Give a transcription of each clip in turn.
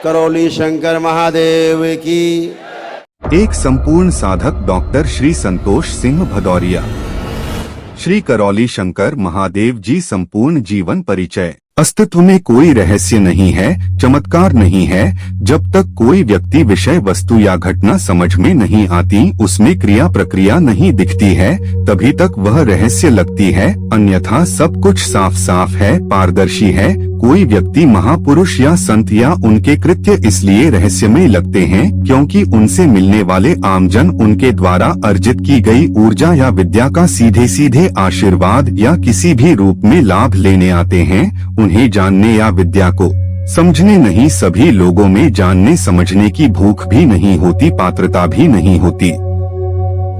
करौली शंकर महादेव की। एक संपूर्ण साधक डॉक्टर श्री संतोष सिंह भदौरिया। श्री करौली शंकर महादेव जी संपूर्ण जीवन परिचय। अस्तित्व में कोई रहस्य नहीं है, चमत्कार नहीं है। जब तक कोई व्यक्ति, विषय, वस्तु या घटना समझ में नहीं आती, उसमें क्रिया प्रक्रिया नहीं दिखती है, तभी तक वह रहस्य लगती है। अन्यथा सब कुछ साफ साफ है, पारदर्शी है। कोई व्यक्ति, महापुरुष या संत या उनके कृत्य इसलिए रहस्यमय लगते हैं क्योंकि उनसे मिलने वाले आमजन उनके द्वारा अर्जित की गई ऊर्जा या विद्या का सीधे सीधे आशीर्वाद या किसी भी रूप में लाभ लेने आते हैं। उन्हें जानने या विद्या को समझने नहीं, सभी लोगों में जानने समझने की भूख भी नहीं होती, पात्रता भी नहीं होती,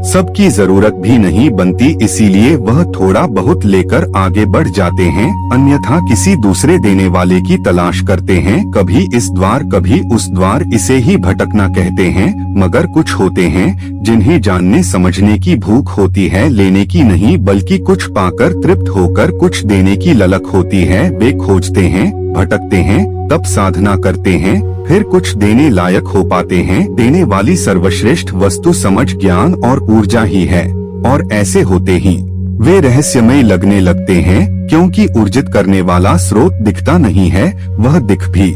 सबकी जरूरत भी नहीं बनती, इसीलिए वह थोड़ा बहुत लेकर आगे बढ़ जाते हैं। अन्यथा किसी दूसरे देने वाले की तलाश करते हैं, कभी इस द्वार कभी उस द्वार, इसे ही भटकना कहते हैं। मगर कुछ होते हैं जिन्हें जानने समझने की भूख होती है, लेने की नहीं, बल्कि कुछ पाकर तृप्त होकर कुछ देने की ललक होती है। वे खोजते हैं, भटकते हैं, तब साधना करते हैं, फिर कुछ देने लायक हो पाते हैं। देने वाली सर्वश्रेष्ठ वस्तु समझ, ज्ञान और ऊर्जा ही है, और ऐसे होते ही वे रहस्यमय लगने लगते हैं, क्योंकि ऊर्जित करने वाला स्रोत दिखता नहीं है, वह दिख भी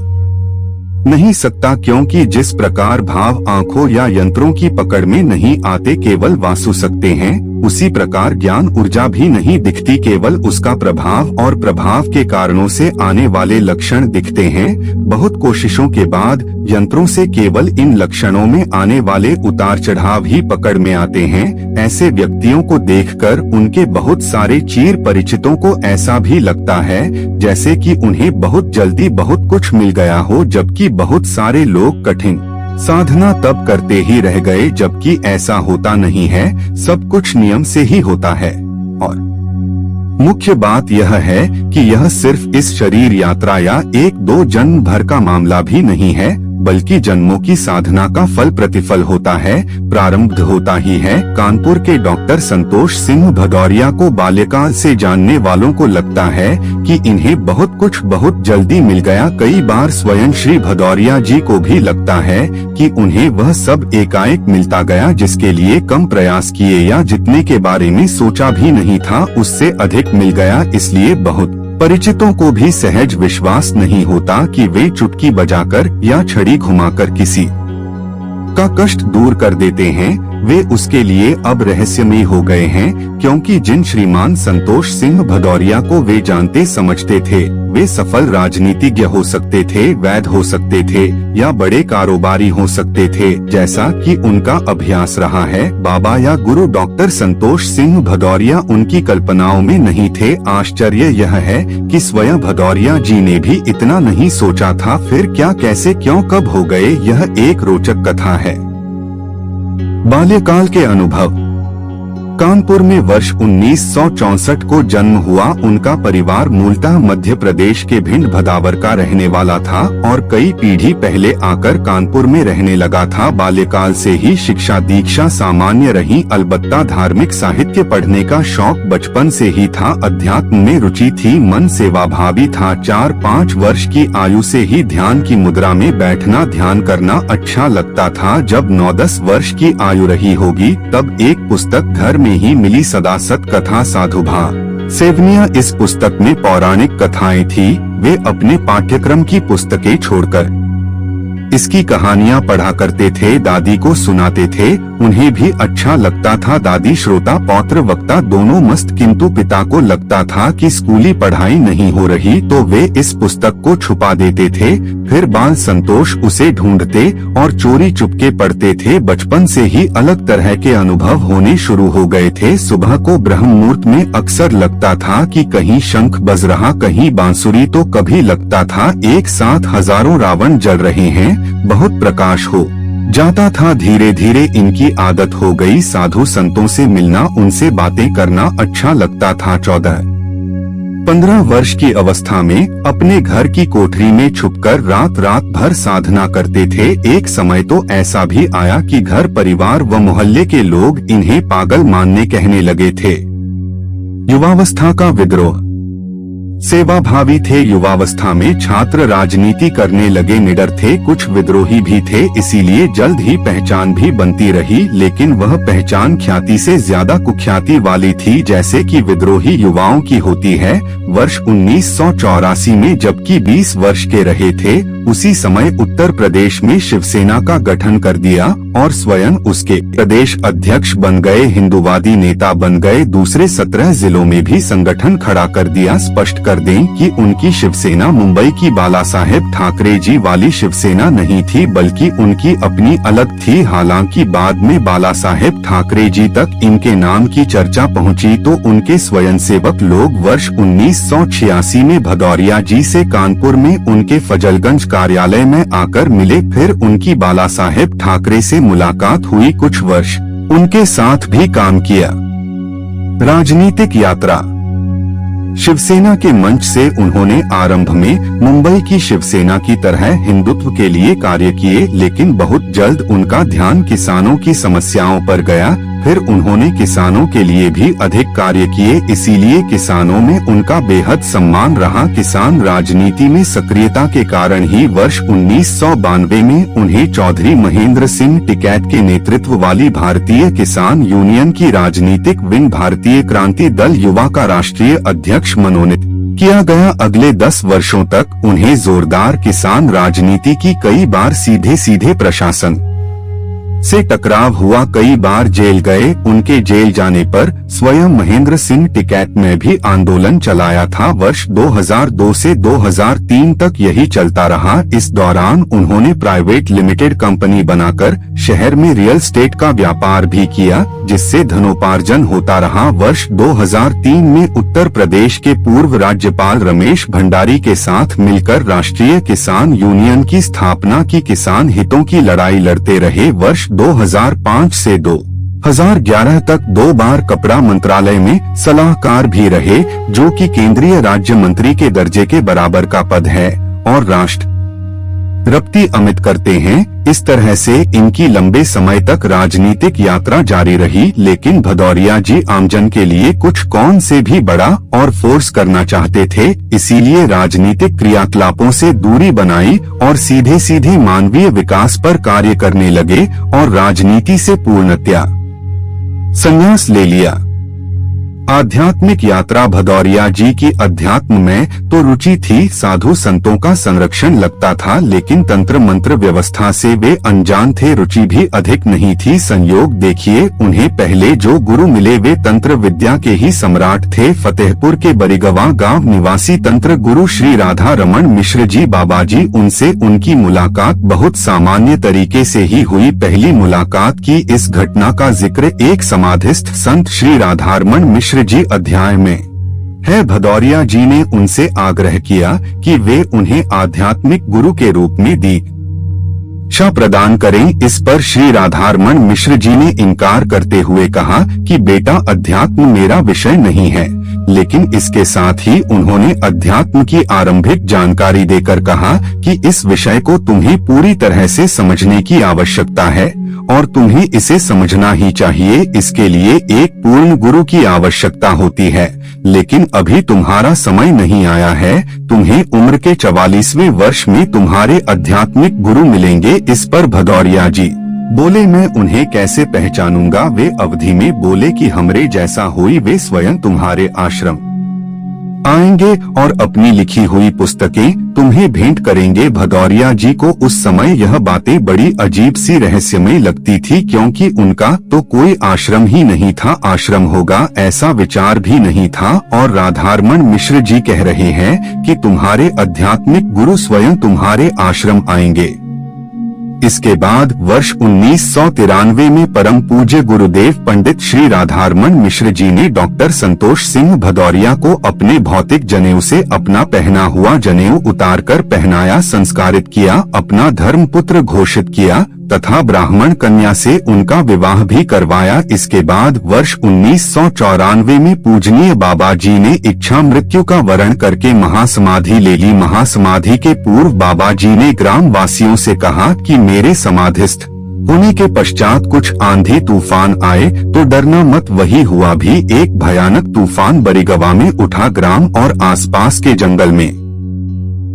नहीं सकता, क्योंकि जिस प्रकार भाव आंखों या यंत्रों की पकड़ में नहीं आते, केवल वासु सकते हैं, उसी प्रकार ज्ञान ऊर्जा भी नहीं दिखती, केवल उसका प्रभाव और प्रभाव के कारणों से आने वाले लक्षण दिखते हैं। बहुत कोशिशों के बाद यंत्रों से केवल इन लक्षणों में आने वाले उतार चढ़ाव ही पकड़ में आते हैं। ऐसे व्यक्तियों को देखकर उनके बहुत सारे चीर परिचितों को ऐसा भी लगता है जैसे कि उन्हें बहुत जल्दी बहुत कुछ मिल गया हो, जबकि बहुत सारे लोग कठिन साधना तब करते ही रह गए, जबकि ऐसा होता नहीं है, सब कुछ नियम से ही होता है। और मुख्य बात यह है कि यह सिर्फ इस शरीर यात्रा या एक दो जन्म भर का मामला भी नहीं है, बल्कि जन्मों की साधना का फल प्रतिफल होता है, प्रारंभ होता ही है। कानपुर के डॉक्टर संतोष सिंह भदौरिया को बाल्यकाल से जानने वालों को लगता है कि इन्हें बहुत कुछ बहुत जल्दी मिल गया। कई बार स्वयं श्री भदौरिया जी को भी लगता है कि उन्हें वह सब एकाएक मिलता गया, जिसके लिए कम प्रयास किए या जितने के बारे में सोचा भी नहीं था, उससे अधिक मिल गया। इसलिए बहुत परिचितों को भी सहज विश्वास नहीं होता कि वे चुटकी बजाकर या छड़ी घुमाकर किसी का कष्ट दूर कर देते हैं। वे उसके लिए अब रहस्यमय हो गए हैं, क्योंकि जिन श्रीमान संतोष सिंह भदौरिया को वे जानते समझते थे, वे सफल राजनीतिज्ञ हो सकते थे, वैद्य हो सकते थे या बड़े कारोबारी हो सकते थे, जैसा कि उनका अभ्यास रहा है। बाबा या गुरु डॉक्टर संतोष सिंह भदौरिया उनकी कल्पनाओं में नहीं थे। आश्चर्य यह है कि स्वयं भदौरिया जी ने भी इतना नहीं सोचा था। फिर क्या, कैसे, क्यों, कब हो गए, यह एक रोचक कथा है। बाल्यकाल के अनुभव। कानपुर में वर्ष 1964 को जन्म हुआ। उनका परिवार मूलतः मध्य प्रदेश के भिंड भदावर का रहने वाला था और कई पीढ़ी पहले आकर कानपुर में रहने लगा था। बाल्यकाल से ही शिक्षा दीक्षा सामान्य रही, अलबत्ता धार्मिक साहित्य पढ़ने का शौक बचपन से ही था। अध्यात्म में रुचि थी, मन सेवाभावी था। 4-5 वर्ष की आयु से ही ध्यान की मुद्रा में बैठना, ध्यान करना अच्छा लगता था। जब 9-10 वर्ष की आयु रही होगी तब एक पुस्तक घर में ही मिली, सदा सत कथा साधुभा सेवनिया। इस पुस्तक में पौराणिक कथाएं थी। वे अपने पाठ्यक्रम की पुस्तकें छोड़कर इसकी कहानियां पढ़ा करते थे, दादी को सुनाते थे। उन्हें भी अच्छा लगता था। दादी श्रोता पौत्र वक्ता दोनों मस्त, किंतु पिता को लगता था कि स्कूली पढ़ाई नहीं हो रही तो वे इस पुस्तक को छुपा देते थे। फिर बाल संतोष उसे ढूंढते और चोरी चुपके पढ़ते थे। बचपन से ही अलग तरह के अनुभव होने शुरू हो गए थे। सुबह को ब्रह्म मुहूर्त में अक्सर लगता था कि कहीं शंख बज रहा, कहीं बांसुरी, तो कभी लगता था एक साथ हजारों रावण जल रहे हैं, बहुत प्रकाश हो जाता था। धीरे धीरे इनकी आदत हो गई। साधु संतों से मिलना, उनसे बातें करना अच्छा लगता था। 14-15 वर्ष की अवस्था में अपने घर की कोठरी में छुपकर रात रात भर साधना करते थे। एक समय तो ऐसा भी आया कि घर परिवार व मोहल्ले के लोग इन्हें पागल मानने कहने लगे थे। युवावस्था का विद्रोह। सेवाभावी थे, युवावस्था में छात्र राजनीति करने लगे, निडर थे, कुछ विद्रोही भी थे, इसीलिए जल्द ही पहचान भी बनती रही, लेकिन वह पहचान ख्याति से ज्यादा कुख्याति वाली थी, जैसे कि विद्रोही युवाओं की होती है। वर्ष 1984 में जबकि 20 वर्ष के रहे थे, उसी समय उत्तर प्रदेश में शिवसेना का गठन कर दिया और स्वयं उसके प्रदेश अध्यक्ष बन गए, हिंदूवादी नेता बन गए, दूसरे 17 जिलों में भी संगठन खड़ा कर दिया। स्पष्ट कर दें कि उनकी शिवसेना मुंबई की बाला साहेब ठाकरे जी वाली शिवसेना नहीं थी, बल्कि उनकी अपनी अलग थी। हालांकि बाद में बाला साहेब ठाकरे जी तक इनके नाम की चर्चा पहुंची तो उनके स्वयंसेवक लोग वर्ष 1986 में भदौरिया जी से कानपुर में उनके फजलगंज कार्यालय में आकर मिले, फिर उनकी बाला साहेब ठाकरे से मुलाकात हुई, कुछ वर्ष उनके साथ भी काम किया। राजनीतिक यात्रा। शिवसेना के मंच से उन्होंने आरंभ में मुंबई की शिवसेना की तरह हिंदुत्व के लिए कार्य किए, लेकिन बहुत जल्द उनका ध्यान किसानों की समस्याओं पर गया। फिर उन्होंने किसानों के लिए भी अधिक कार्य किए, इसीलिए किसानों में उनका बेहद सम्मान रहा। किसान राजनीति में सक्रियता के कारण ही वर्ष 1992 में उन्हें चौधरी महेंद्र सिंह टिकैत के नेतृत्व वाली भारतीय किसान यूनियन की राजनीतिक विंग भारतीय क्रांति दल युवा का राष्ट्रीय अध्यक्ष मनोनीत किया गया। अगले 10 वर्षों तक उन्हें जोरदार किसान राजनीति की कई बार सीधे प्रशासन से टकराव हुआ, कई बार जेल गए। उनके जेल जाने पर स्वयं महेंद्र सिंह टिकैत में भी आंदोलन चलाया था। वर्ष 2002 से 2003 तक यही चलता रहा। इस दौरान उन्होंने प्राइवेट लिमिटेड कंपनी बनाकर शहर में रियल एस्टेट का व्यापार भी किया, जिससे धनोपार्जन होता रहा। वर्ष 2003 में उत्तर प्रदेश के पूर्व राज्यपाल रमेश भंडारी के साथ मिलकर राष्ट्रीय किसान यूनियन की स्थापना की, किसान हितों की लड़ाई लड़ते रहे। वर्ष 2005 से 2011 तक 2 बार कपड़ा मंत्रालय में सलाहकार भी रहे, जो कि केंद्रीय राज्य मंत्री के दर्जे के बराबर का पद है, और राष्ट्रपति अमित करते हैं। इस तरह से इनकी लंबे समय तक राजनीतिक यात्रा जारी रही, लेकिन भदौरिया जी आमजन के लिए कुछ कौन से भी बड़ा और फोर्स करना चाहते थे, इसीलिए राजनीतिक क्रियाकलापों से दूरी बनाई और सीधे मानवीय विकास पर कार्य करने लगे और राजनीति से पूर्णतया संन्यास ले लिया। आध्यात्मिक यात्रा। भदौरिया जी की अध्यात्म में तो रुचि थी, साधु संतों का संरक्षण लगता था, लेकिन तंत्र मंत्र व्यवस्था से वे अनजान थे, रुचि भी अधिक नहीं थी। संयोग देखिए, उन्हें पहले जो गुरु मिले वे तंत्र विद्या के ही सम्राट थे। फतेहपुर के बरिगवा गांव निवासी तंत्र गुरु श्री राधा रमन मिश्र जी बाबा जी, उनसे उनकी मुलाकात बहुत सामान्य तरीके से ही हुई। पहली मुलाकात की इस घटना का जिक्र एक समाधिस्थ संत श्री राधारमण मिश्र जी अध्याय में है। भदौरिया जी ने उनसे आग्रह किया कि वे उन्हें आध्यात्मिक गुरु के रूप में दीक्षा प्रदान करें। इस पर श्री राधारमण मिश्र जी ने इनकार करते हुए कहा कि बेटा, अध्यात्म मेरा विषय नहीं है। लेकिन इसके साथ ही उन्होंने अध्यात्म की आरंभिक जानकारी देकर कहा कि इस विषय को तुम्हें पूरी तरह से समझने की आवश्यकता है और तुम्हें इसे समझना ही चाहिए। इसके लिए एक पूर्ण गुरु की आवश्यकता होती है, लेकिन अभी तुम्हारा समय नहीं आया है। तुम्हें उम्र के 44वें वर्ष में तुम्हारे आध्यात्मिक गुरु मिलेंगे। इस पर भदौरिया जी बोले, मैं उन्हें कैसे पहचानूंगा? वे अवधि में बोले कि हमरे जैसा हुई, वे स्वयं तुम्हारे आश्रम आएंगे और अपनी लिखी हुई पुस्तकें तुम्हें भेंट करेंगे। भदौरिया जी को उस समय यह बातें बड़ी अजीब सी रहस्यमय लगती थी, क्योंकि उनका तो कोई आश्रम ही नहीं था। आश्रम होगा ऐसा विचार भी नहीं था, और राधारमण मिश्र जी कह रहे हैं कि तुम्हारे आध्यात्मिक गुरु स्वयं तुम्हारे आश्रम आएंगे। इसके बाद वर्ष 1993 में परम पूज्य गुरुदेव पंडित श्री राधारमण मिश्र जी ने डॉक्टर संतोष सिंह भदौरिया को अपने भौतिक जनेऊ से अपना पहना हुआ जनेऊ उतारकर पहनाया, संस्कारित किया, अपना धर्मपुत्र घोषित किया तथा ब्राह्मण कन्या से उनका विवाह भी करवाया। इसके बाद वर्ष 1994 में पूजनीय बाबा जी ने इच्छा मृत्यु का वरण करके महासमाधि ले ली। महासमाधि के पूर्व बाबा जी ने ग्राम वासियों से कहा कि मेरे समाधिस्थ होने के पश्चात कुछ आंधी तूफान आए तो डरना मत, वही हुआ भी। एक भयानक तूफान बरिगवा में उठा। ग्राम और आसपास के जंगल में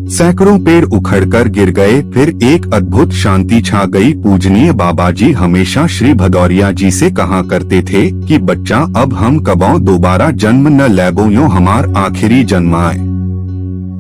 सैकड़ों पेड़ उखड़कर गिर गए। फिर एक अद्भुत शांति छा गई। पूजनीय बाबा जी हमेशा श्री भदौरिया जी से कहा करते थे कि बच्चा, अब हम कबौ दोबारा जन्म न लेबो, यो हमार आखिरी जन्म आए।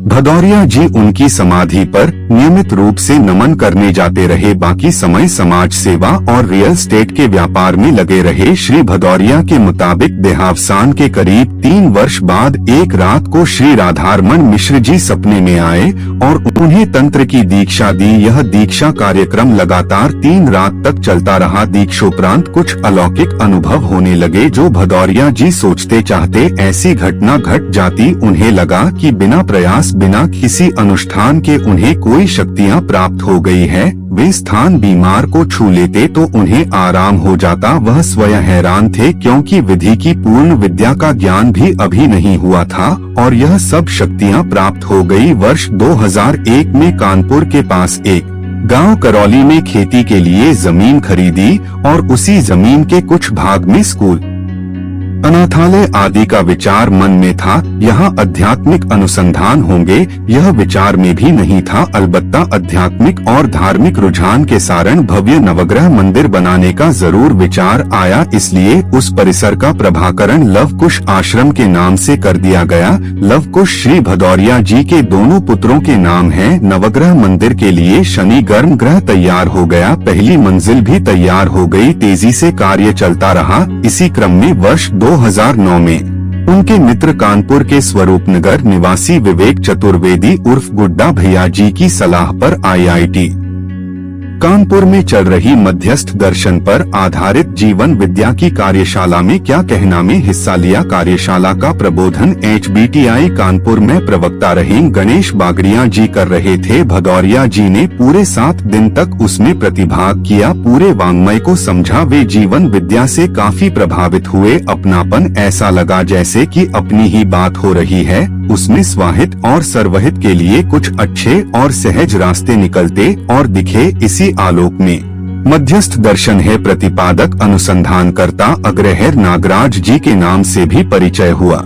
भदौरिया जी उनकी समाधि पर नियमित रूप से नमन करने जाते रहे। बाकी समय समाज सेवा और रियल स्टेट के व्यापार में लगे रहे। श्री भदौरिया के मुताबिक देहावसान के करीब 3 वर्ष बाद एक रात को श्री राधारमण मिश्र जी सपने में आए और उन्हें तंत्र की दीक्षा दी। यह दीक्षा कार्यक्रम लगातार 3 रात तक चलता रहा। दीक्षोपरांत कुछ अलौकिक अनुभव होने लगे जो भदौरिया जी सोचते चाहते ऐसी घटना घट जाती। उन्हें लगा कि बिना प्रयास, बिना किसी अनुष्ठान के उन्हें कोई शक्तियां प्राप्त हो गई है। वे स्थान बीमार को छू लेते तो उन्हें आराम हो जाता। वह स्वयं हैरान थे क्योंकि विधि की पूर्ण विद्या का ज्ञान भी अभी नहीं हुआ था और यह सब शक्तियां प्राप्त हो गई। वर्ष 2001 में कानपुर के पास एक गांव करौली में खेती के लिए जमीन खरीदी और उसी जमीन के कुछ भाग में स्कूल, अनाथालय आदि का विचार मन में था। यहाँ आध्यात्मिक अनुसंधान होंगे, यह विचार में भी नहीं था। अलबत्ता आध्यात्मिक और धार्मिक रुझान के कारण भव्य नवग्रह मंदिर बनाने का जरूर विचार आया। इसलिए उस परिसर का प्रभाकरण लवकुश आश्रम के नाम से कर दिया गया। लवकुश श्री भदौरिया जी के दोनों पुत्रों के नाम है। नवग्रह मंदिर के लिए शनि गर्म ग्रह तैयार हो गया। पहली मंजिल भी तैयार हो गई। तेजी से कार्य चलता रहा। इसी क्रम में वर्ष 2009 में उनके मित्र कानपुर के स्वरूपनगर निवासी विवेक चतुर्वेदी उर्फ गुड्डा भैया जी की सलाह पर IIT कानपुर में चल रही मध्यस्थ दर्शन पर आधारित जीवन विद्या की कार्यशाला में क्या कहना में हिस्सा लिया। कार्यशाला का प्रबोधन HBTI कानपुर में प्रवक्ता रहे गणेश बागड़िया जी कर रहे थे। भदौरिया जी ने पूरे 7 दिन तक उसमें प्रतिभाग किया, पूरे वाङ्मय को समझा। वे जीवन विद्या से काफी प्रभावित हुए। अपनापन ऐसा लगा जैसे कि अपनी ही बात हो रही है। उसमें स्वाहित और सर्वहित के लिए कुछ अच्छे और सहज रास्ते निकलते और दिखे। इसी आलोक में मध्यस्थ दर्शन है प्रतिपादक अनुसंधानकर्ता अग्रहर नागराज जी के नाम से भी परिचय हुआ।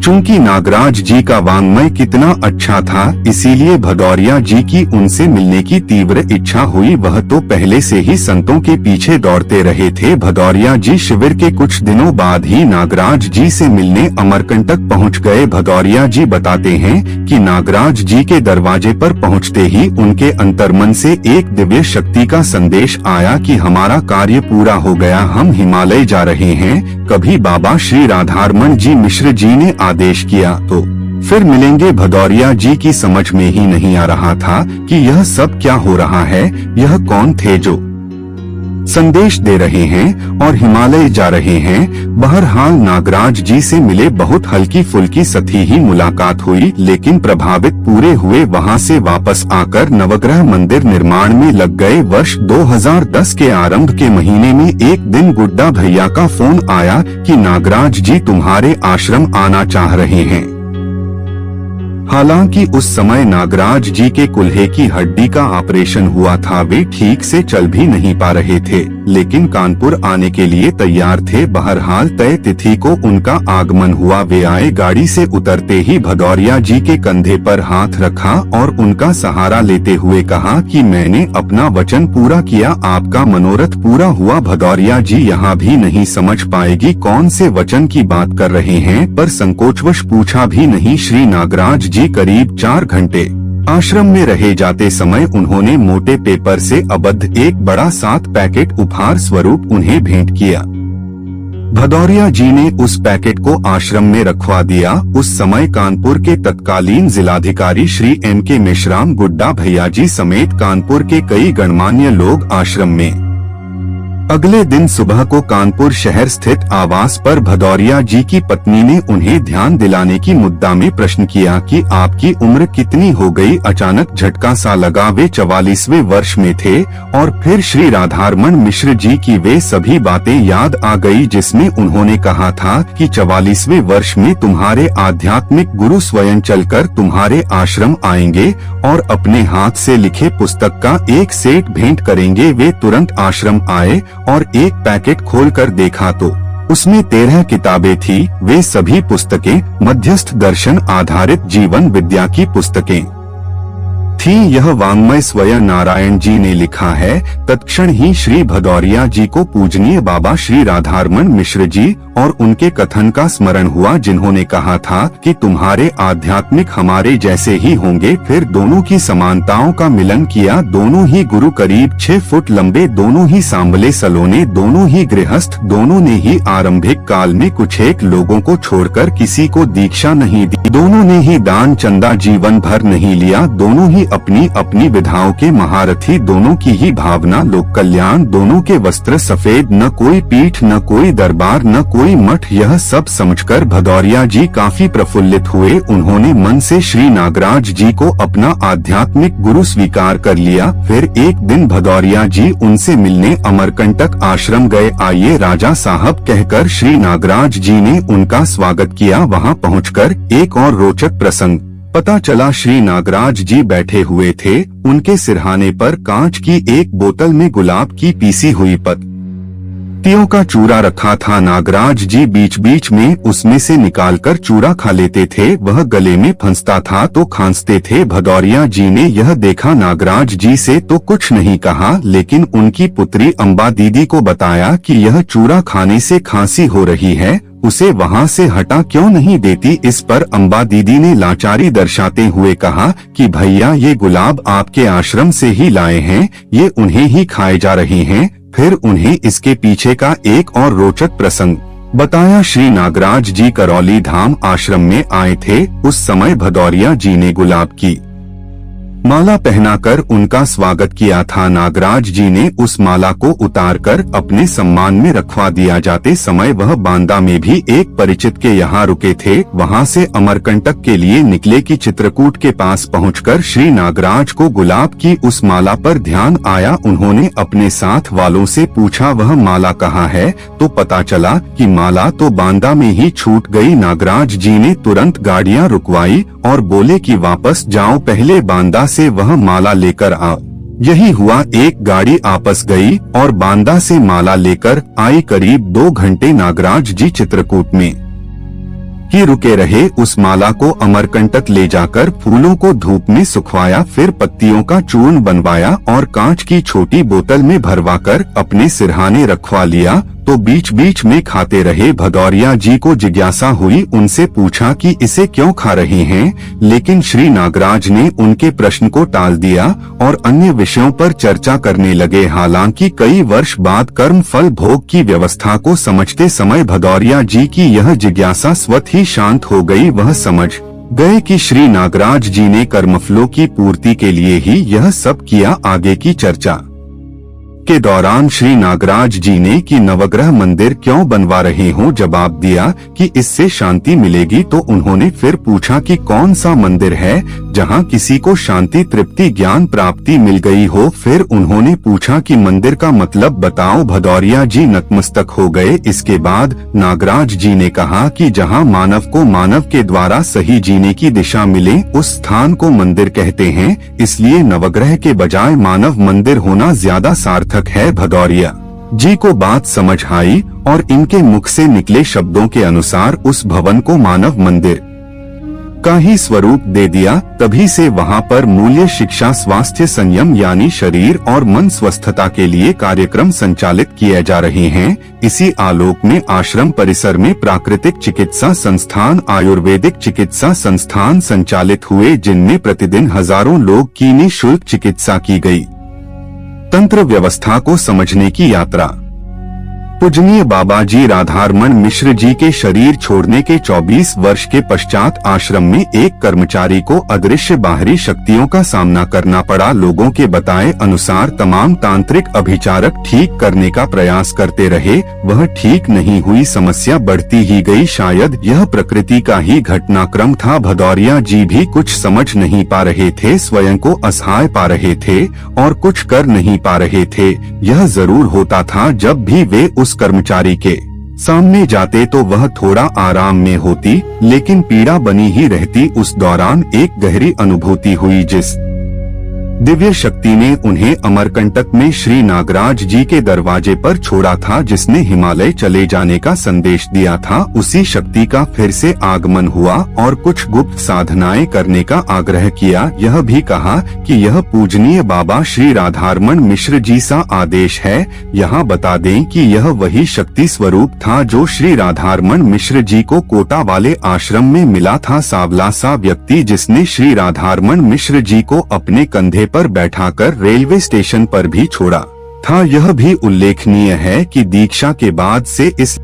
चूंकि नागराज जी का वाङ्मय कितना अच्छा था, इसीलिए भदौरिया जी की उनसे मिलने की तीव्र इच्छा हुई। वह तो पहले से ही संतों के पीछे दौड़ते रहे थे। भदौरिया जी शिविर के कुछ दिनों बाद ही नागराज जी से मिलने अमरकंटक पहुंच गए। भदौरिया जी बताते हैं कि नागराज जी के दरवाजे पर पहुंचते ही उनके अंतर्मन से एक दिव्य शक्ति का संदेश आया कि हमारा कार्य पूरा हो गया, हम हिमालय जा रहे हैं। कभी बाबा श्री राधारमण जी मिश्र जी ने आदेश किया तो फिर मिलेंगे। भदौरिया जी की समझ में ही नहीं आ रहा था कि यह सब क्या हो रहा है। यह कौन थे जो संदेश दे रहे हैं और हिमालय जा रहे हैं। बहरहाल नागराज जी से मिले, बहुत हल्की फुल्की सती ही मुलाकात हुई, लेकिन प्रभावित पूरे हुए। वहां से वापस आकर नवग्रह मंदिर निर्माण में लग गए। वर्ष 2010 के आरंभ के महीने में एक दिन गुड्डा भैया का फोन आया कि नागराज जी तुम्हारे आश्रम आना चाह रहे हैं। हालांकि उस समय नागराज जी के कुल्हे की हड्डी का ऑपरेशन हुआ था, वे ठीक से चल भी नहीं पा रहे थे, लेकिन कानपुर आने के लिए तैयार थे। बहरहाल तय तिथि को उनका आगमन हुआ। वे आए, गाड़ी से उतरते ही भदौरिया जी के कंधे पर हाथ रखा और उनका सहारा लेते हुए कहा कि मैंने अपना वचन पूरा किया, आपका मनोरथ पूरा हुआ। भदौरिया जी यहाँ भी नहीं समझ पाएगी कौन से वचन की बात कर रहे हैं, पर संकोचवश पूछा भी नहीं। श्री नागराज जी करीब 4 घंटे आश्रम में रहे। जाते समय उन्होंने मोटे पेपर से आबद्ध एक बड़ा 7 पैकेट उपहार स्वरूप उन्हें भेंट किया। भदौरिया जी ने उस पैकेट को आश्रम में रखवा दिया। उस समय कानपुर के तत्कालीन जिलाधिकारी श्री MK मेश्राम, गुड्डा भैया जी समेत कानपुर के कई गणमान्य लोग आश्रम में अगले दिन सुबह को कानपुर शहर स्थित आवास पर भदौरिया जी की पत्नी ने उन्हें ध्यान दिलाने की मुद्दा में प्रश्न किया कि आपकी उम्र कितनी हो गई। अचानक झटका सा लगा, वे 44वें वर्ष में थे और फिर श्री राधारमण मिश्र जी की वे सभी बातें याद आ गई जिसमें उन्होंने कहा था कि 44वें वर्ष में तुम्हारे आध्यात्मिक गुरु स्वयं चलकर तुम्हारे आश्रम आएंगे और अपने हाथ से लिखे पुस्तक का एक सेट भेंट करेंगे। वे तुरंत आश्रम आए और एक पैकेट खोलकर देखा तो उसमें 13 किताबें थी। वे सभी पुस्तकें मध्यस्थ दर्शन आधारित जीवन विद्या की पुस्तकें थी। यह वाङ्मय स्वयं नारायण जी ने लिखा है। तत्क्षण ही श्री भदौरिया जी को पूजनीय बाबा श्री राधारमण मिश्र जी और उनके कथन का स्मरण हुआ जिन्होंने कहा था कि तुम्हारे आध्यात्मिक हमारे जैसे ही होंगे। फिर दोनों की समानताओं का मिलन किया। दोनों ही गुरु करीब 6 फुट लंबे, दोनों ही सांबले सलोने, दोनों ही गृहस्थ, दोनों ने ही आरंभिक काल में कुछ एक लोगों को छोड़कर किसी को दीक्षा नहीं दी, दोनों ने ही दान चंदा जीवन भर नहीं लिया, दोनों ही अपनी अपनी विधाओं के महारथी, दोनों की ही भावना लोक कल्याण, दोनों के वस्त्र सफेद, न कोई पीठ न कोई दरबार न कोई मठ। यह सब समझकर भदौरिया जी काफी प्रफुल्लित हुए। उन्होंने मन से श्री नागराज जी को अपना आध्यात्मिक गुरु स्वीकार कर लिया। फिर एक दिन भदौरिया जी उनसे मिलने अमरकंटक आश्रम गए। आइए राजा साहब कहकर श्री नागराज जी ने उनका स्वागत किया। वहां पहुंचकर एक और रोचक प्रसंग पता चला। श्री नागराज जी बैठे हुए थे। उनके सिरहाने पर कांच की एक बोतल में गुलाब की पीसी हुई पत्तियों का चूरा रखा था। नागराज जी बीच बीच में उसमें से निकालकर चूरा खा लेते थे। वह गले में फंसता था तो खांसते थे। भदौरिया जी ने यह देखा। नागराज जी से तो कुछ नहीं कहा, लेकिन उनकी पुत्री अम्बा दीदी को बताया कि यह चूरा खाने से खांसी हो रही है, उसे वहाँ से हटा क्यों नहीं देती। इस पर अम्बा दीदी ने लाचारी दर्शाते हुए कहा कि भैया ये गुलाब आपके आश्रम से ही लाए हैं, ये उन्हें ही खाए जा रहे हैं। फिर उन्हें इसके पीछे का एक और रोचक प्रसंग बताया। श्री नागराज जी करौली धाम आश्रम में आए थे। उस समय भदौरिया जी ने गुलाब की माला पहनाकर उनका स्वागत किया था। नागराज जी ने उस माला को उतारकर अपने सम्मान में रखवा दिया। जाते समय वह बांदा में भी एक परिचित के यहाँ रुके थे। वहाँ से अमरकंटक के लिए निकले कि चित्रकूट के पास पहुंचकर श्री नागराज को गुलाब की उस माला पर ध्यान आया। उन्होंने अपने साथ वालों से पूछा वह माला कहाँ है, तो पता चला कि माला तो बांदा में ही छूट गई। नागराज जी ने तुरंत गाड़ियाँ रुकवाई और बोले कि वापस जाओ, पहले बांदा से वह माला लेकर आ। यही हुआ। एक गाड़ी आपस गई और बांदा से माला लेकर आई। करीब 2 घंटे नागराज जी चित्रकूट में ही रुके रहे। उस माला को अमरकंटक ले जाकर फूलों को धूप में सुखवाया, फिर पत्तियों का चूर्ण बनवाया और कांच की छोटी बोतल में भरवाकर अपने सिरहाने रखवा लिया। तो बीच बीच में खाते रहे। भदौरिया जी को जिज्ञासा हुई, उनसे पूछा कि इसे क्यों खा रहे हैं, लेकिन श्री नागराज ने उनके प्रश्न को टाल दिया और अन्य विषयों पर चर्चा करने लगे। हालांकि कई वर्ष बाद कर्म फल भोग की व्यवस्था को समझते समय भदौरिया जी की यह जिज्ञासा स्वतः ही शांत हो गई। वह समझ गए कि श्री नागराज जी ने कर्मफलों की पूर्ति के लिए ही यह सब किया। आगे की चर्चा के दौरान श्री नागराज जी ने कि नवग्रह मंदिर क्यों बनवा रहे हो, जवाब दिया कि इससे शांति मिलेगी। तो उन्होंने फिर पूछा कि कौन सा मंदिर है जहां किसी को शांति, तृप्ति, ज्ञान प्राप्ति मिल गई हो। फिर उन्होंने पूछा कि मंदिर का मतलब बताओ। भदौरिया जी नतमस्तक हो गए। इसके बाद नागराज जी ने कहा कि जहां मानव को मानव के द्वारा सही जीने की दिशा मिले, उस स्थान को मंदिर कहते हैं। इसलिए नवग्रह के बजाय मानव मंदिर होना ज्यादा सार्थक है। भदौरिया जी को बात समझ आई और इनके मुख से निकले शब्दों के अनुसार उस भवन को मानव मंदिर का ही स्वरूप दे दिया। तभी से वहां पर मूल्य शिक्षा, स्वास्थ्य, संयम यानी शरीर और मन स्वस्थता के लिए कार्यक्रम संचालित किए जा रहे हैं। इसी आलोक में आश्रम परिसर में प्राकृतिक चिकित्सा संस्थान, आयुर्वेदिक चिकित्सा संस्थान संचालित हुए, जिनमें प्रतिदिन हजारों लोग की निःशुल्क चिकित्सा की गई। तंत्र व्यवस्था को समझने की यात्रा। पूजनीय बाबा जी राधारमण मिश्र जी के शरीर छोड़ने के 24 वर्ष के पश्चात आश्रम में एक कर्मचारी को अदृश्य बाहरी शक्तियों का सामना करना पड़ा। लोगों के बताए अनुसार तमाम तांत्रिक अभिचारक ठीक करने का प्रयास करते रहे, वह ठीक नहीं हुई, समस्या बढ़ती ही गई। शायद यह प्रकृति का ही घटनाक्रम था। भदौरिया जी भी कुछ समझ नहीं पा रहे थे, स्वयं को असहाय पा रहे थे और कुछ कर नहीं पा रहे थे। यह जरूर होता था जब भी वे उस कर्मचारी के सामने जाते तो वह थोड़ा आराम में होती, लेकिन पीड़ा बनी ही रहती। उस दौरान एक गहरी अनुभूति हुई जिस दिव्य शक्ति ने उन्हें अमरकंटक में श्री नागराज जी के दरवाजे पर छोड़ा था, जिसने हिमालय चले जाने का संदेश दिया था, उसी शक्ति का फिर से आगमन हुआ और कुछ गुप्त साधनाएं करने का आग्रह किया। यह भी कहा कि यह पूजनीय बाबा श्री राधारमण मिश्र जी सा आदेश है। यहाँ बता दें कि यह वही शक्ति स्वरूप था जो श्री राधारमण मिश्र जी को कोटा वाले आश्रम में मिला था। सांवला सा व्यक्ति जिसने श्री राधारमण मिश्र जी को अपने कंधे पर बैठाकर रेलवे स्टेशन पर भी छोड़ा था। यह भी उल्लेखनीय है कि दीक्षा के बाद से इस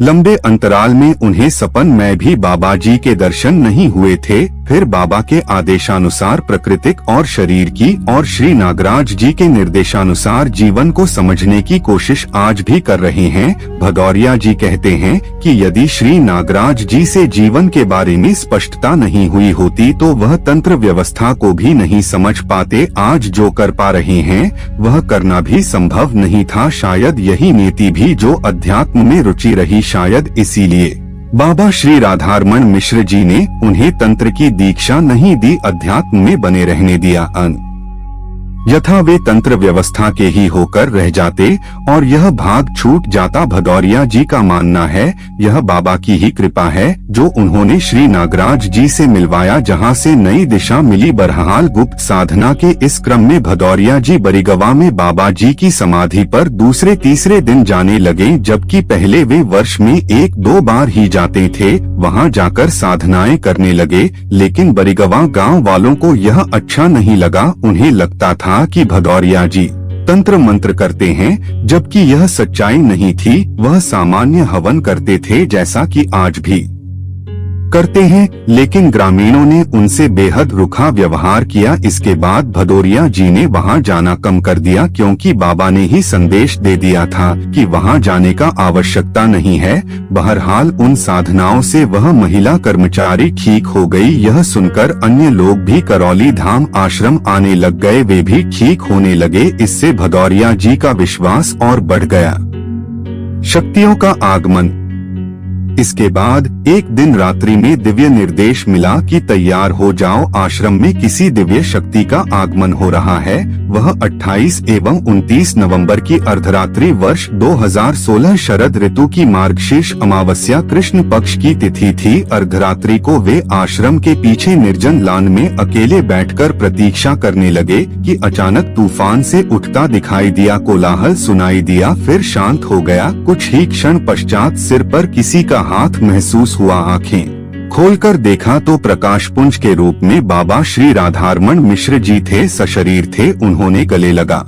लंबे अंतराल में उन्हें सपन में भी बाबा जी के दर्शन नहीं हुए थे। फिर बाबा के आदेशानुसार प्राकृतिक और शरीर की और श्री नागराज जी के निर्देशानुसार जीवन को समझने की कोशिश आज भी कर रहे हैं। भदौरिया जी कहते हैं कि यदि श्री नागराज जी से जीवन के बारे में स्पष्टता नहीं हुई होती तो वह तंत्र व्यवस्था को भी नहीं समझ पाते। आज जो कर पा रहे हैं वह करना भी संभव नहीं था। शायद यही नीति भी जो अध्यात्म में रुचि रही, शायद इसीलिए बाबा श्री राधारमण मिश्र जी ने उन्हें तंत्र की दीक्षा नहीं दी, अध्यात्म में बने रहने दिया। यथा वे तंत्र व्यवस्था के ही होकर रह जाते और यह भाग छूट जाता। भदौरिया जी का मानना है यह बाबा की ही कृपा है जो उन्होंने श्री नागराज जी से मिलवाया, जहां से नई दिशा मिली। बहरहाल गुप्त साधना के इस क्रम में भदौरिया जी बरिगवा में बाबा जी की समाधि पर दूसरे तीसरे दिन जाने लगे, जबकि पहले वे वर्ष में 1-2 बार ही जाते थे। वहां जाकर साधनाएं करने लगे, लेकिन बरिगवा गांव वालों को यह अच्छा नहीं लगा। उन्हें लगता था कि भदौरिया जी तंत्र मंत्र करते हैं, जबकि यह सच्चाई नहीं थी। वह सामान्य हवन करते थे जैसा कि आज भी करते हैं, लेकिन ग्रामीणों ने उनसे बेहद रुखा व्यवहार किया। इसके बाद भदौरिया जी ने वहां जाना कम कर दिया, क्योंकि बाबा ने ही संदेश दे दिया था कि वहां जाने का आवश्यकता नहीं है। बहरहाल उन साधनाओं से वह महिला कर्मचारी ठीक हो गई। यह सुनकर अन्य लोग भी करौली धाम आश्रम आने लग गए, वे भी ठीक होने लगे। इससे भदौरिया जी का विश्वास और बढ़ गया। शक्तियों का आगमन। इसके बाद एक दिन रात्रि में दिव्य निर्देश मिला कि तैयार हो जाओ, आश्रम में किसी दिव्य शक्ति का आगमन हो रहा है। वह 28 एवं 29 नवंबर की अर्धरात्रि वर्ष 2016 शरद ऋतु की मार्गशीर्ष अमावस्या कृष्ण पक्ष की तिथि थी। अर्धरात्रि को वे आश्रम के पीछे निर्जन लान में अकेले बैठकर प्रतीक्षा करने लगे कि अचानक तूफान से उठता दिखाई दिया, कोलाहल सुनाई दिया, फिर शांत हो गया। कुछ ही क्षण पश्चात सिर पर किसी का हाथ महसूस हुआ। आंखें खोलकर देखा तो प्रकाशपुंज के रूप में बाबा श्री राधारमण मिश्र जी थे, सशरीर थे। उन्होंने गले लगा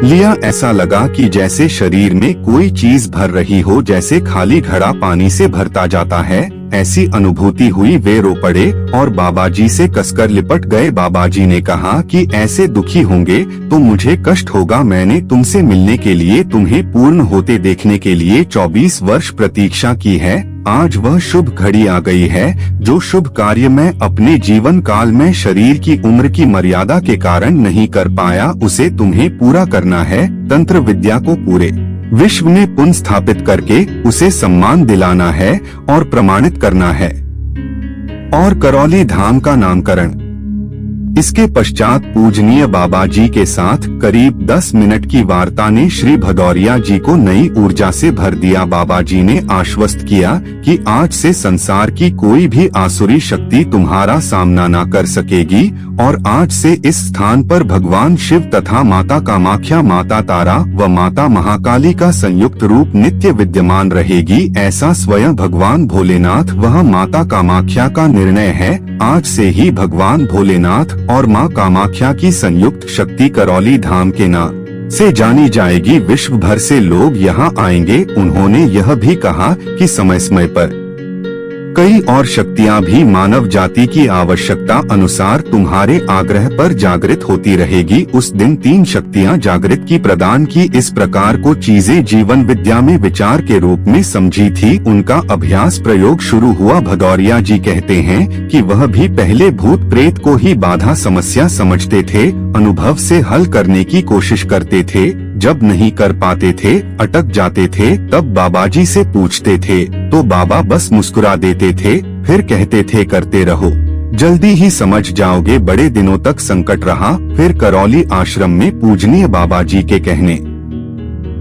लिया। ऐसा लगा कि जैसे शरीर में कोई चीज भर रही हो, जैसे खाली घड़ा पानी से भरता जाता है, ऐसी अनुभूति हुई। वे रो पड़े और बाबा जी से कसकर लिपट गए। बाबा जी ने कहा कि ऐसे दुखी होंगे तो मुझे कष्ट होगा। मैंने तुमसे मिलने के लिए, तुम्हें पूर्ण होते देखने के लिए 24 वर्ष प्रतीक्षा की है। आज वह शुभ घड़ी आ गई है। जो शुभ कार्य मैं अपने जीवन काल में शरीर की उम्र की मर्यादा के कारण नहीं कर पाया, उसे तुम्हें पूरा करना है। तंत्र विद्या को पूरे विश्व में पुनः स्थापित करके उसे सम्मान दिलाना है और प्रमाणित करना है। और करौली धाम का नामकरण। इसके पश्चात पूजनीय बाबा जी के साथ करीब 10 मिनट की वार्ता ने श्री भदौरिया जी को नई ऊर्जा से भर दिया। बाबा जी ने आश्वस्त किया कि आज से संसार की कोई भी आसुरी शक्ति तुम्हारा सामना न कर सकेगी और आज से इस स्थान पर भगवान शिव तथा माता कामाख्या, माता तारा व माता महाकाली का संयुक्त रूप नित्य विद्यमान रहेगी। ऐसा स्वयं भगवान भोलेनाथ व माता कामाख्या का निर्णय है। आज से ही भगवान भोलेनाथ और माँ कामाख्या की संयुक्त शक्ति करौली धाम के से जानी जाएगी। विश्व भर से लोग यहाँ आएंगे। उन्होंने यह भी कहा कि समय समय पर कई और शक्तियाँ भी मानव जाति की आवश्यकता अनुसार तुम्हारे आग्रह पर जागृत होती रहेगी। उस दिन 3 शक्तियाँ जागृत की प्रदान की। इस प्रकार को चीजें जीवन विद्या में विचार के रूप में समझी थी। उनका अभ्यास प्रयोग शुरू हुआ। भदौरिया जी कहते हैं कि वह भी पहले भूत प्रेत को ही बाधा समस्या समझते थे, अनुभव से हल करने की कोशिश करते थे। जब नहीं कर पाते थे, अटक जाते थे, तब बाबा जी से पूछते थे तो बाबा बस मुस्कुरा देते थे, फिर कहते थे करते रहो, जल्दी ही समझ जाओगे। बड़े दिनों तक संकट रहा। फिर करौली आश्रम में पूजनीय बाबा जी के कहने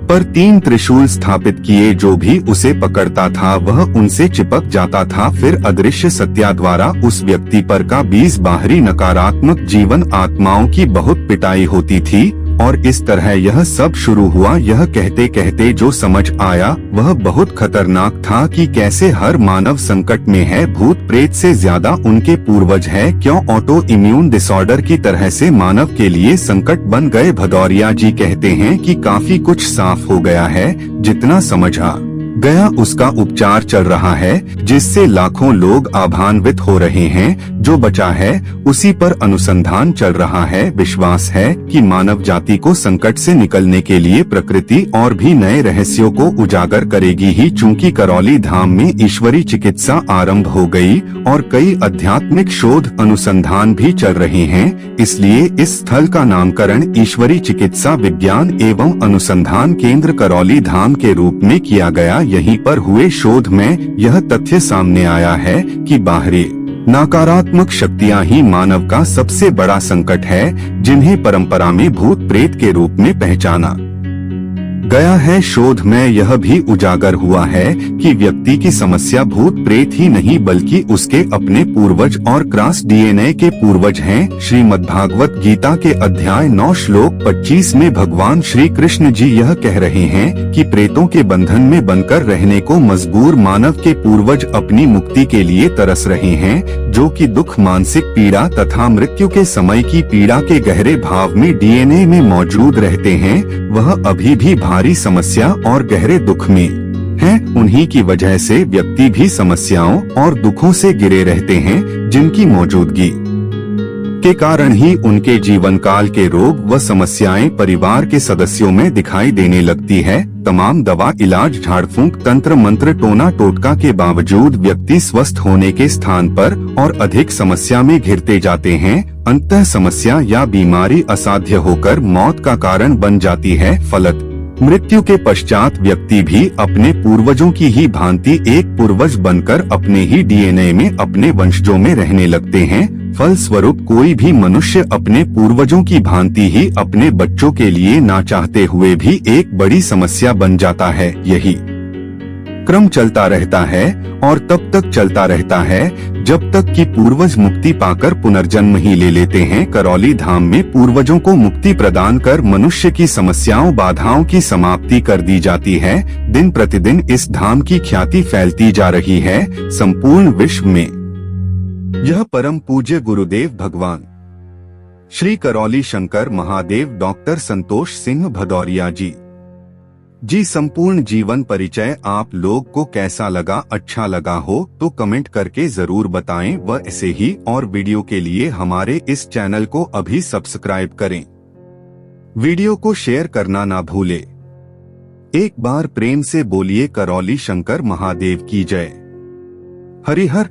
पर 3 त्रिशूल स्थापित किए। जो भी उसे पकड़ता था वह उनसे चिपक जाता था। फिर अदृश्य सत्या द्वारा उस व्यक्ति पर का 20 बाहरी नकारात्मक जीवन आत्माओं की बहुत पिटाई होती थी और इस तरह यह सब शुरू हुआ। यह कहते कहते जो समझ आया वह बहुत खतरनाक था कि कैसे हर मानव संकट में है। भूत प्रेत से ज्यादा उनके पूर्वज है। क्यों ऑटो इम्यून डिसऑर्डर की तरह से मानव के लिए संकट बन गए। भदौरिया जी कहते हैं कि काफी कुछ साफ हो गया है। जितना समझ आ गया उसका उपचार चल रहा है, जिससे लाखों लोग आभान्वित हो रहे हैं। जो बचा है उसी पर अनुसंधान चल रहा है। विश्वास है कि मानव जाति को संकट से निकलने के लिए प्रकृति और भी नए रहस्यों को उजागर करेगी ही। चूंकि करौली धाम में ईश्वरी चिकित्सा आरंभ हो गई और कई आध्यात्मिक शोध अनुसंधान भी चल रहे हैं, इसलिए इस स्थल का नामकरण ईश्वरी चिकित्सा विज्ञान एवं अनुसंधान केंद्र करौली धाम के रूप में किया गया। यहीं पर हुए शोध में यह तथ्य सामने आया है कि बाहरी नकारात्मक शक्तियां ही मानव का सबसे बड़ा संकट है, जिन्हें परंपरा में भूत प्रेत के रूप में पहचाना गया है। शोध में यह भी उजागर हुआ है कि व्यक्ति की समस्या भूत प्रेत ही नहीं बल्कि उसके अपने पूर्वज और क्रॉस डीएनए के पूर्वज हैं। श्रीमद्भागवत गीता के अध्याय 9 श्लोक 25 में भगवान श्री कृष्ण जी यह कह रहे हैं कि प्रेतों के बंधन में बनकर रहने को मजबूर मानव के पूर्वज अपनी मुक्ति के लिए तरस रहे हैं, जो कि दुख, मानसिक पीड़ा तथा मृत्यु के समय की पीड़ा के गहरे भाव में डीएनए में मौजूद रहते हैं। वह अभी भी भारी समस्या और गहरे दुख में हैं। उन्हीं की वजह से व्यक्ति भी समस्याओं और दुखों से घिरे रहते हैं, जिनकी मौजूदगी के कारण ही उनके जीवन काल के रोग व समस्याएं परिवार के सदस्यों में दिखाई देने लगती है। तमाम दवा, इलाज, झाड़ फूंक, तंत्र मंत्र, टोना टोटका के बावजूद व्यक्ति स्वस्थ होने के स्थान पर और अधिक समस्या में घिरते जाते हैं। अंततः समस्या या बीमारी असाध्य होकर मौत का कारण बन जाती है। फलत मृत्यु के पश्चात व्यक्ति भी अपने पूर्वजों की ही भांति एक पूर्वज बनकर अपने ही डीएनए में अपने वंशजों में रहने लगते हैं। फलस्वरूप कोई भी मनुष्य अपने पूर्वजों की भांति ही अपने बच्चों के लिए ना चाहते हुए भी एक बड़ी समस्या बन जाता है। यही क्रम चलता रहता है और तब तक चलता रहता है जब तक कि पूर्वज मुक्ति पाकर पुनर्जन्म ही ले लेते हैं। करौली धाम में पूर्वजों को मुक्ति प्रदान कर मनुष्य की समस्याओं, बाधाओं की समाप्ति कर दी जाती है। दिन प्रतिदिन इस धाम की ख्याति फैलती जा रही है संपूर्ण विश्व में। यह परम पूज्य गुरुदेव भगवान श्री करौली शंकर महादेव डॉक्टर संतोष सिंह भदौरिया जी संपूर्ण जीवन परिचय आप लोग को कैसा लगा? अच्छा लगा हो तो कमेंट करके जरूर बताएं व ऐसे ही और वीडियो के लिए हमारे इस चैनल को अभी सब्सक्राइब करें। वीडियो को शेयर करना ना भूले। एक बार प्रेम से बोलिए करौली शंकर महादेव की जय। हरिहर।